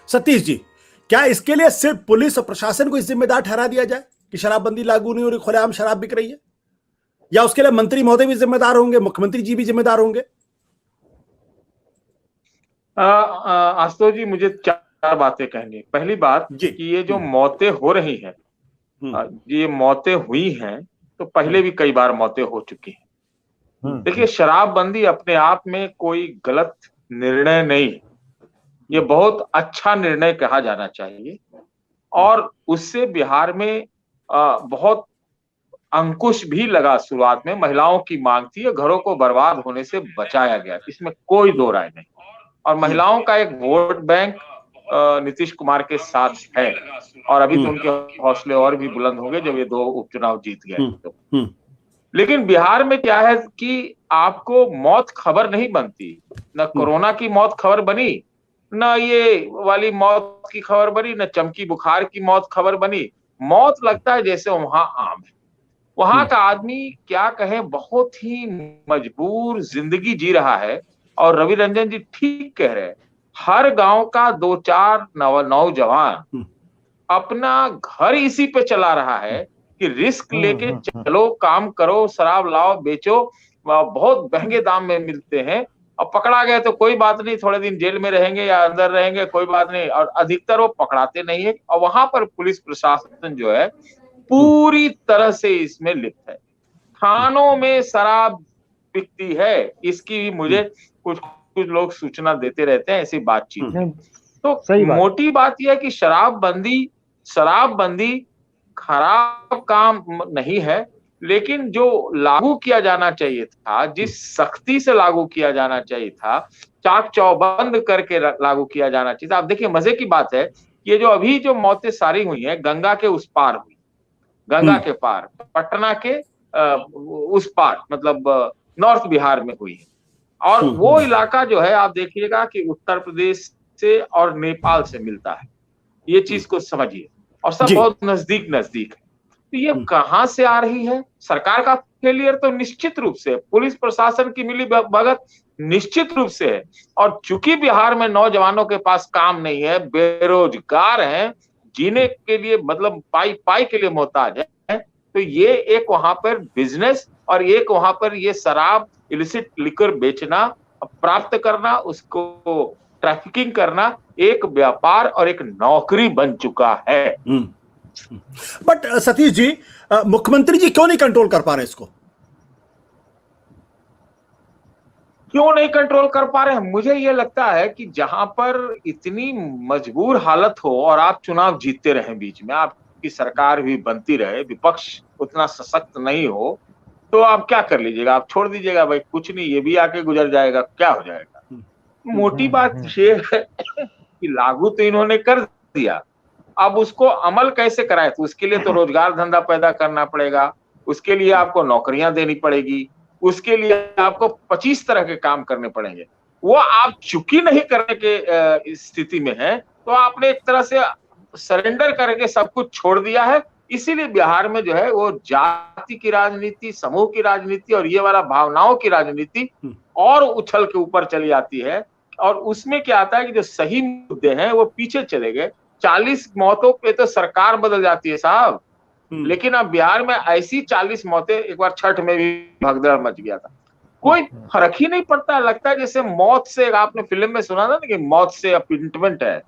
सतीश जी, क्या इसके लिए सिर्फ पुलिस और प्रशासन को इस जिम्मेदार ठहरा दिया जाए कि शराबबंदी लागू नहीं हो रही, खुलेआम शराब बिक रही है, या उसके लिए मंत्री महोदय भी जिम्मेदार होंगे, मुख्यमंत्री जी भी जिम्मेदार होंगे? आशुतोष जी, मुझे चार बातें कहनी है। पहली बात जी। कि ये जो मौतें हो रही हैं, ये मौतें हुई हैं तो पहले भी कई बार मौतें हो चुकी हैं। देखिए, शराबबंदी अपने आप में कोई गलत निर्णय नहीं है, ये बहुत अच्छा निर्णय कहा जाना चाहिए। और उससे बिहार में बहुत अंकुश भी लगा। शुरुआत में महिलाओं की मांग थी, घरों को बर्बाद होने से बचाया गया, इसमें कोई दो राय नहीं। और महिलाओं का एक वोट बैंक नीतीश कुमार के साथ है, और अभी तो उनके हौसले और भी बुलंद होंगे जब ये 2 उपचुनाव जीत गए तो। लेकिन बिहार में क्या है कि आपको मौत खबर नहीं बनती, न कोरोना की मौत खबर बनी, न ये वाली मौत की खबर बनी, न चमकी बुखार की मौत खबर बनी। मौत लगता है जैसे वहां आम है। वहां का आदमी क्या कहे, बहुत ही मजबूर जिंदगी जी रहा है। और रवि रंजन जी ठीक कह रहे हैं, हर गांव का 2-4 नौजवान अपना घर इसी पे चला रहा है कि रिस्क लेके चलो, काम करो, शराब लाओ, बेचो, बहुत महंगे दाम में मिलते हैं। और पकड़ा गए तो कोई बात नहीं, थोड़े दिन जेल में रहेंगे या अंदर रहेंगे, कोई बात नहीं। और अधिकतर वो पकड़ाते नहीं है। और वहां पर पुलिस प्रशासन जो है पूरी तरह से इसमें लिप्त है। थानों में शराब बिकती है, इसकी भी मुझे कुछ कुछ लोग सूचना देते रहते हैं, ऐसी बातचीत है। तो मोटी बात यह है कि शराबबंदी खराब काम नहीं है, लेकिन जो लागू किया जाना चाहिए था, जिस सख्ती से लागू किया जाना चाहिए था, चाक चौबंद करके लागू किया जाना चाहिए था। आप देखिए, मजे की बात है, ये जो अभी जो मौतें सारी हुई हैं, गंगा के उस पार हुई, गंगा के पार, पटना के उस पार, मतलब नॉर्थ बिहार में हुई है। और वो इलाका जो है, आप देखिएगा कि उत्तर प्रदेश से और नेपाल से मिलता है। ये चीज को समझिए, और सब बहुत नजदीक नजदीक है। तो ये कहां से आ रही है? सरकार का फेलियर तो निश्चित रूप से, पुलिस प्रशासन की मिली भगत निश्चित रूप से है। और चूंकि बिहार में नौजवानों के पास काम नहीं है, बेरोजगार हैं, जीने के लिए मतलब पाई पाई के लिए मोहताज है, तो ये एक वहां पर बिजनेस, और एक वहां पर ये शराब, इलिसिट लिकर बेचना, प्राप्त करना, उसको ट्रैफिकिंग करना एक व्यापार और एक नौकरी बन चुका है। बट सतीश जी, मुख्यमंत्री जी क्यों नहीं कंट्रोल कर पा रहे इसको? क्यों नहीं कंट्रोल कर पा रहे हैं? मुझे ये लगता है कि जहां पर इतनी मजबूर हालत हो और आप चुनाव जीतते रहे, बीच में आपकी सरकार भी बनती रहे, विपक्ष उतना सशक्त नहीं हो, तो आप क्या कर लीजिएगा? आप छोड़ दीजिएगा, भाई कुछ नहीं, ये भी आके गुजर जाएगा, क्या हो जाएगा। मोटी बात ये है कि लागू तो इन्होंने कर दिया, अब उसको अमल कैसे कराए? तो उसके लिए तो रोजगार धंधा पैदा करना पड़ेगा, उसके लिए आपको नौकरियां देनी पड़ेगी, उसके लिए आपको 25 तरह के काम करने पड़ेंगे। वो आप चुकी नहीं करने के स्थिति में है, तो आपने एक तरह से सरेंडर करके सब कुछ छोड़ दिया है। इसीलिए बिहार में जो है वो जाति की राजनीति, समूह की राजनीति और ये वाला भावनाओं की राजनीति और उछल के ऊपर चली आती है। और उसमें क्या आता है कि जो सही मुद्दे हैं वो पीछे चले गए। 40 मौतों पे तो सरकार बदल जाती है साहब, लेकिन अब बिहार में ऐसी 40 मौतें, एक बार छठ में भी भगदड़ मच गया था, कोई फर्क ही नहीं पड़ता। लगता है जैसे मौत से, आपने फिल्म में सुना था ना कि मौत से अपॉइंटमेंट है,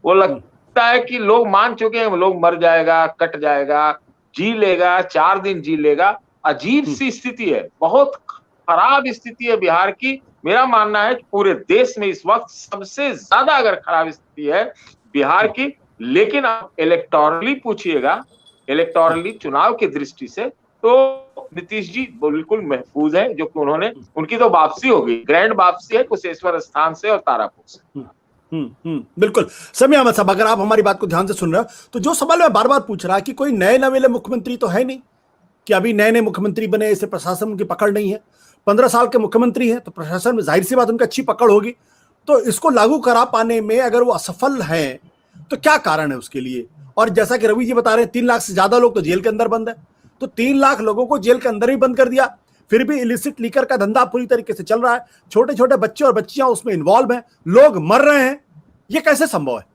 वो लगता है कि लोग मान चुके हैं, लोग मर जाएगा, कट जाएगा, जी लेगा, 4 दिन जी लेगा। अजीब सी स्थिति है, बहुत खराब स्थिति है बिहार की। मेरा मानना है कि पूरे देश में इस वक्त सबसे ज्यादा अगर खराब स्थिति है बिहार की। लेकिन आप इलेक्टोरली पूछिएगा, इलेक्टोरली चुनाव की दृष्टि से, तो नीतीश जी बिल्कुल महफूज है, जो कि उनकी तो वापसी होगी, ग्रैंड वापसी है कुशेश्वर स्थान से और तारापुर से। बिल्कुल। समय अहमद साहब, अगर आप हमारी बात को ध्यान से सुन रहे हो, तो जो सवाल मैं बार बार पूछ रहा कि कोई नए नवेले मुख्यमंत्री तो है नहीं, कि अभी नए नए मुख्यमंत्री बने, इसे प्रशासन की पकड़ नहीं है। 15 साल के मुख्यमंत्री है, तो प्रशासन में जाहिर सी बात उनकी अच्छी पकड़ होगी। तो इसको लागू करा पाने में अगर वो असफल है, तो क्या कारण है उसके लिए? और जैसा कि रवि जी बता रहे हैं, 3 लाख से ज्यादा लोग तो जेल के अंदर बंद है, तो 3 लाख लोगों को जेल के अंदर ही बंद कर दिया, फिर भी इलिसिट लीकर का धंधा पूरी तरीके से चल रहा है, छोटे छोटे बच्चे और बच्चियां उसमें इन्वॉल्व हैं, लोग मर रहे हैं। ये कैसे संभव है?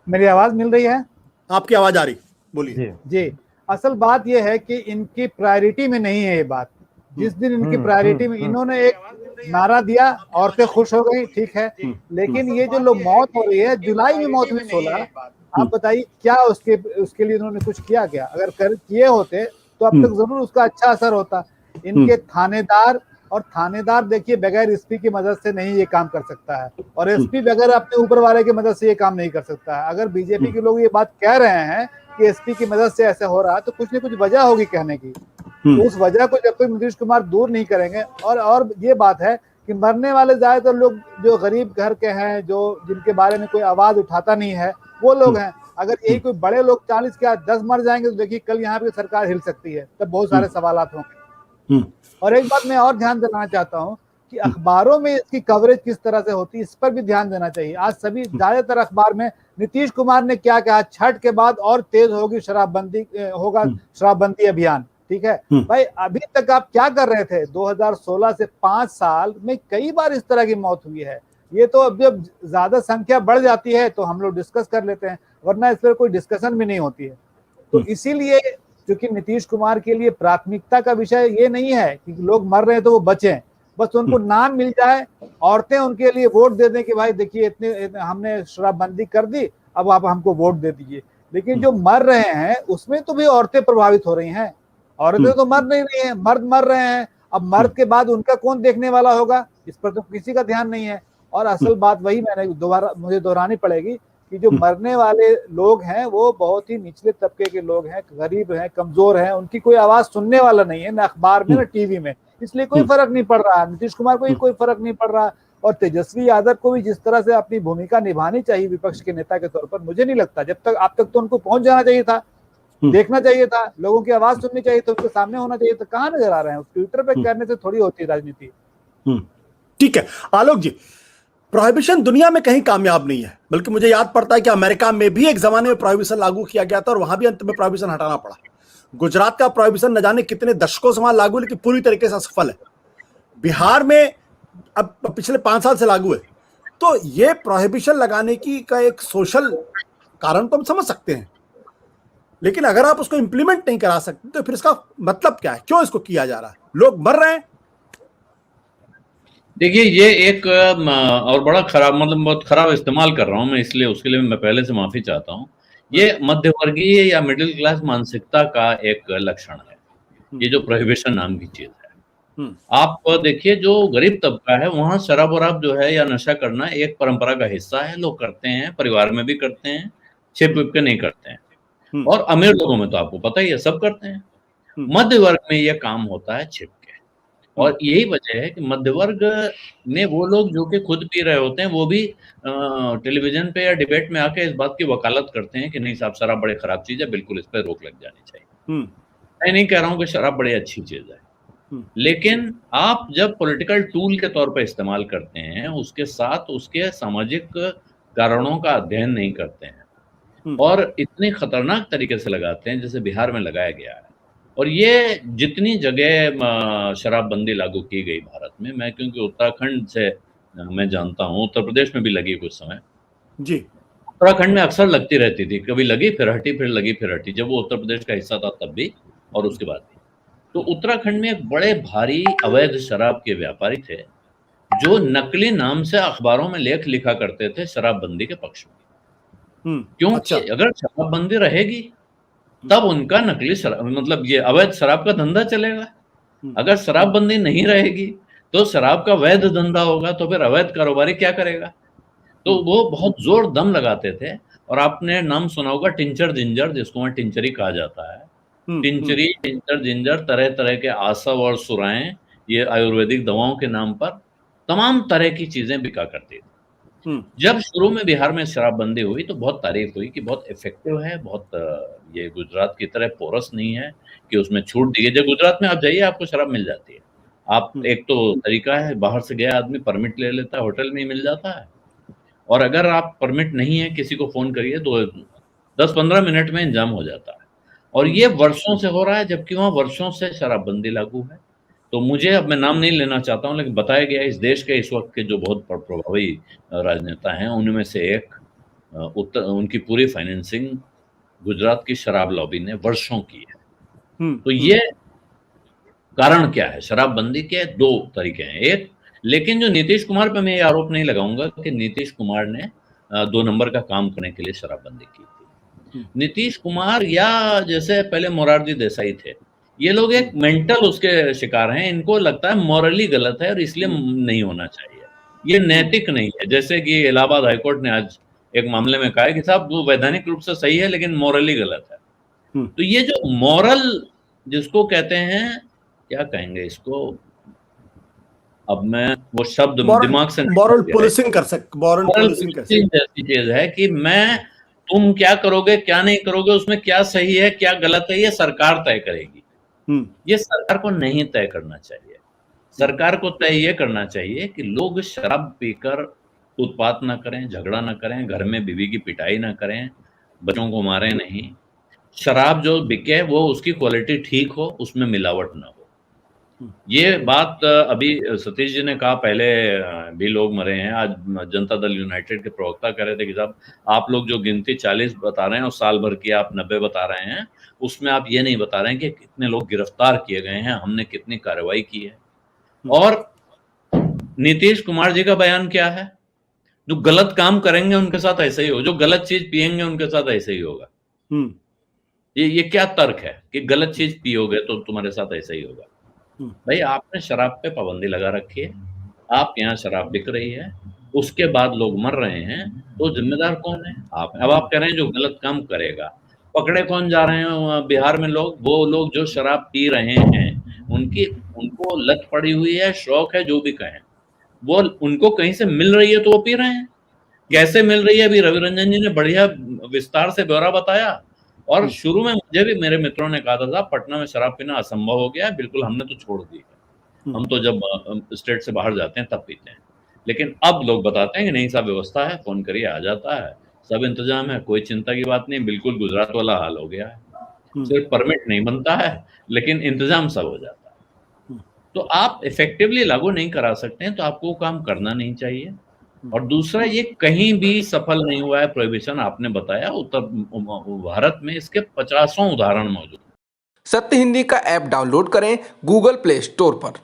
मेरी आवाज मिल रही है? आपकी आवाज आ रही, बोलिए। जी जी, असल बात यह है कि इनकी प्रायोरिटी में नहीं है ये बात। जिस दिन इनकी प्रायोरिटी में, इन्होंने एक नारा दिया, औरतें खुश हो गई, ठीक है, लेकिन ये जो लोग मौत हो रही है, जुलाई में मौत हुई 16, आप बताइए क्या उसके लिए इन्होंने कुछ किया क्या? अगर किए होते तो अब तक जरूर उसका अच्छा असर होता। इनके थानेदार देखिए बगैर एसपी की मदद से नहीं ये काम कर सकता है, और एसपी बगैर अपने ऊपर वाले की मदद से ये काम नहीं कर सकता है। अगर बीजेपी के लोग ये बात कह रहे हैं कि एसपी की मदद से ऐसा हो रहा है, तो कुछ न कुछ वजह होगी कहने की। तो उस वजह को जब तक नीतीश कुमार दूर नहीं करेंगे, और ये बात है कि मरने वाले ज्यादातर लोग जो गरीब घर के हैं, जो जिनके बारे में कोई आवाज उठाता नहीं है, वो लोग हैं। अगर यही कोई बड़े लोग 40 क्या 10 मर जाएंगे तो देखिए कल यहाँ पे सरकार हिल सकती है, तब बहुत सारे सवालात होंगे। और एक बात मैं और ध्यान दिलाना चाहता हूँ कि अखबारों में इसकी कवरेज किस तरह से होती है, इस पर भी ध्यान देना चाहिए। आज सभी ज्यादातर अखबार में नीतीश कुमार ने क्या कहा, छठ के बाद और तेज होगी शराबबंदी अभियान, ठीक है भाई। अभी तक आप क्या कर रहे थे? 2016 से 5 साल में कई बार इस तरह की मौत हुई है। ये तो अब जब ज्यादा संख्या बढ़ जाती है तो हम लोग डिस्कस कर लेते हैं, वरना इस पर कोई डिस्कशन भी नहीं होती है। तो इसीलिए क्योंकि नीतीश कुमार के लिए प्राथमिकता का विषय ये नहीं है कि लोग मर रहे हैं तो वो बचें, बस उनको नाम मिल जाए, औरतें उनके लिए वोट दे दें कि भाई देखिए इतने हमने शराबबंदी कर दी, अब आप हमको वोट दे दीजिए। लेकिन जो मर रहे हैं उसमें तो भी औरतें प्रभावित हो रही हैं। औरतें तो मर नहीं रही हैं, मर्द मर रहे हैं। अब मर्द के बाद उनका कौन देखने वाला होगा, इस पर तो किसी का ध्यान नहीं है। और असल बात वही मुझे दोहरानी पड़ेगी कि जो मरने वाले लोग हैं वो बहुत ही निचले तबके के लोग हैं, गरीब हैं, कमजोर हैं, उनकी कोई आवाज सुनने वाला नहीं है, ना अखबार में ना टीवी में, इसलिए कोई फर्क नहीं पड़ रहा। नीतीश कुमार को ही कोई फर्क नहीं पड़ रहा, और तेजस्वी यादव को भी जिस तरह से अपनी भूमिका निभानी चाहिए विपक्ष के नेता के तौर पर, मुझे नहीं लगता। जब तक आप तक तो उनको पहुंच जाना चाहिए था, देखना चाहिए था, लोगों की आवाज सुननी चाहिए था, उनके सामने होना चाहिए था। कहाँ नजर आ रहे हैं? ट्विटर पे करने से थोड़ी होती है राजनीति। ठीक है आलोक जी, प्रोहिबिशन दुनिया में कहीं कामयाब नहीं है, बल्कि मुझे याद पड़ता है कि अमेरिका में भी एक जमाने में प्रोहिबिशन लागू किया गया था और वहां भी अंत में प्रोहिबिशन हटाना पड़ा। गुजरात का प्रोहिबिशन न जाने कितने दशकों से वहां लागू, लेकिन पूरी तरीके से असफल है। बिहार में अब पिछले 5 साल से लागू है। तो ये प्रोहिबिशन लगाने की का एक सोशल कारण तो हम समझ सकते हैं, लेकिन अगर आप उसको इंप्लीमेंट नहीं करा सकते तो फिर इसका मतलब क्या है? क्यों इसको किया जा रहा है? लोग मर रहे हैं। देखिए ये एक और बड़ा खराब, मतलब बहुत खराब इस्तेमाल कर रहा हूं मैं, इसलिए उसके लिए मैं पहले से माफी चाहता हूं। ये मध्यवर्गीय या मिडिल क्लास मानसिकता का एक लक्षण है, ये जो प्रोहिबिशन नाम की चीज है। आप देखिए जो गरीब तबका है वहां शराब वराब जो है या नशा करना एक परंपरा का हिस्सा है, लोग करते हैं, परिवार में भी करते हैं, छिप के नहीं करते हैं। और अमीर लोगों में तो आपको पता ही है सब करते हैं। मध्य वर्ग में यह काम होता है छिप के, और यही वजह है कि मध्य वर्ग में वो लोग जो कि खुद पी रहे होते हैं वो भी टेलीविजन पे या डिबेट में आके इस बात की वकालत करते हैं कि नहीं साहब शराब बड़ी खराब चीज है, बिल्कुल इस पर रोक लग जानी चाहिए। मैं नहीं कह रहा हूं कि शराब बड़ी अच्छी चीज है, लेकिन आप जब पॉलिटिकल टूल के तौर पर इस्तेमाल करते हैं, उसके साथ उसके सामाजिक कारणों का अध्ययन नहीं करते हैं और इतने खतरनाक तरीके से लगाते हैं जैसे बिहार में लगाया गया है। और ये जितनी जगह शराबबंदी लागू की गई भारत में, मैं क्योंकि उत्तराखंड से मैं जानता हूँ, उत्तर प्रदेश में भी लगी कुछ समय जी। उत्तराखंड में अक्सर लगती रहती थी, कभी लगी फिर हटी, फिर लगी फिर हटी, जब वो उत्तर प्रदेश का हिस्सा था तब भी और उसके बाद भी। तो उत्तराखंड में एक बड़े भारी अवैध शराब के व्यापारी थे जो नकली नाम से अखबारों में लेख लिखा करते थे शराबबंदी के पक्ष में। क्योंकि अगर शराबबंदी रहेगी तब उनका नकली शराब, मतलब ये अवैध शराब का धंधा चलेगा। अगर शराबबंदी नहीं रहेगी तो शराब का वैध धंधा होगा, तो फिर अवैध कारोबारी क्या करेगा? तो वो बहुत जोर दम लगाते थे। और आपने नाम सुना होगा टिंचर जिंजर, जिसको वहां टिंचरी कहा जाता है। टिंचरी, टिंचर जिंजर, तरह तरह के आसव और सुराएं, ये आयुर्वेदिक दवाओं के नाम पर तमाम तरह की चीजें बिका करती थी। जब शुरू में बिहार में शराबबंदी हुई तो बहुत तारीफ हुई कि बहुत इफेक्टिव है, बहुत ये गुजरात की तरह पोरस नहीं है कि उसमें छूट दी गई। जब गुजरात में आप जाइए आपको शराब मिल जाती है। आप एक तो तरीका है, बाहर से गया आदमी परमिट ले लेता है, होटल में ही मिल जाता है। और अगर आप परमिट नहीं है, किसी को फोन करिए तो 10-15 मिनट में इंतजाम हो जाता है। और ये वर्षों से हो रहा है, जबकि वहां वर्षों से शराबबंदी लागू है। तो मुझे, अब मैं नाम नहीं लेना चाहता हूं, लेकिन बताया गया इस देश के इस वक्त के जो बहुत प्रभावी राजनेता हैं उनमें से एक उनकी पूरी फाइनेंसिंग गुजरात की शराब लॉबी ने वर्षों की है। तो ये कारण क्या है शराबबंदी के? दो तरीके हैं। एक, लेकिन जो नीतीश कुमार पे मैं ये आरोप नहीं लगाऊंगा कि नीतीश कुमार ने 2 नंबर का काम करने के लिए शराबबंदी की थी। नीतीश कुमार या जैसे पहले मोरारजी देसाई थे, ये लोग एक मेंटल उसके शिकार हैं। इनको लगता है मॉरली गलत है और इसलिए नहीं होना चाहिए, ये नैतिक नहीं है। जैसे कि इलाहाबाद हाईकोर्ट ने आज एक मामले में कहा है कि साहब वो वैधानिक रूप से सही है लेकिन मॉरली गलत है। तो ये जो मॉरल जिसको कहते हैं, क्या कहेंगे इसको, अब मैं वो शब्द दिमाग से मॉरल पुलिसिंग कर सकते, मॉरल पुलिसिंग जैसी चीज है कि तुम क्या करोगे क्या नहीं करोगे, उसमें क्या सही है क्या गलत है, ये सरकार तय करेगी। ये सरकार को नहीं तय करना चाहिए। सरकार को तय ये करना चाहिए कि लोग शराब पीकर उत्पात ना करें, झगड़ा ना करें, घर में बीवी की पिटाई ना करें, बच्चों को मारे नहीं। शराब जो बिके वो उसकी क्वालिटी ठीक हो, उसमें मिलावट ना हो। ये बात अभी सतीश जी ने कहा, पहले भी लोग मरे हैं। आज जनता दल यूनाइटेड के प्रवक्ता कह रहे थे कि साहब आप लोग जो गिनती 40 बता रहे हैं और साल भर की आप 90 बता रहे हैं, उसमें आप ये नहीं बता रहे हैं कि कितने लोग गिरफ्तार किए गए हैं, हमने कितनी कार्रवाई की है। और नीतीश कुमार जी का बयान क्या है, जो गलत काम करेंगे उनके साथ ऐसे ही हो, जो गलत चीज पियेंगे उनके साथ ऐसे ही होगा। ये क्या तर्क है कि गलत चीज पियोगे तो तुम्हारे साथ ऐसा ही होगा? भाई आपने शराब पे पाबंदी लगा रखी है, आप यहाँ शराब बिक रही है, उसके बाद लोग मर रहे हैं, तो जिम्मेदार कौन है? आप। अब आप कह रहे हैं जो गलत काम करेगा, पकड़े कौन जा रहे हैं बिहार में लोग? वो लोग जो शराब पी रहे हैं, उनको लत पड़ी हुई है, शौक है, जो भी कहें, वो उनको कहीं से मिल रही है तो वो पी रहे हैं। कैसे मिल रही है अभी रवि रंजन जी ने बढ़िया विस्तार से ब्यौरा बताया। और शुरू में मुझे भी मेरे मित्रों ने कहा था साहब पटना में शराब पीना असंभव हो गया है, बिल्कुल हमने तो छोड़ दी है, हम तो जब स्टेट से बाहर जाते हैं तब पीते हैं। लेकिन अब लोग बताते हैं कि नहीं साहब व्यवस्था है, फोन करिए आ जाता है, सब इंतजाम है, कोई चिंता की बात नहीं। बिल्कुल गुजरात वाला हाल हो गया है, सिर्फ परमिट नहीं बनता है लेकिन इंतजाम सब हो जाता है। तो आप इफेक्टिवली लागू नहीं करा सकते हैं तो आपको वो काम करना नहीं चाहिए। और दूसरा, ये कहीं भी सफल नहीं हुआ है प्रोहिबिशन। आपने बताया उत्तर भारत में इसके 50 उदाहरण मौजूद। सत्य हिंदी का ऐप डाउनलोड करें गूगल प्ले स्टोर पर।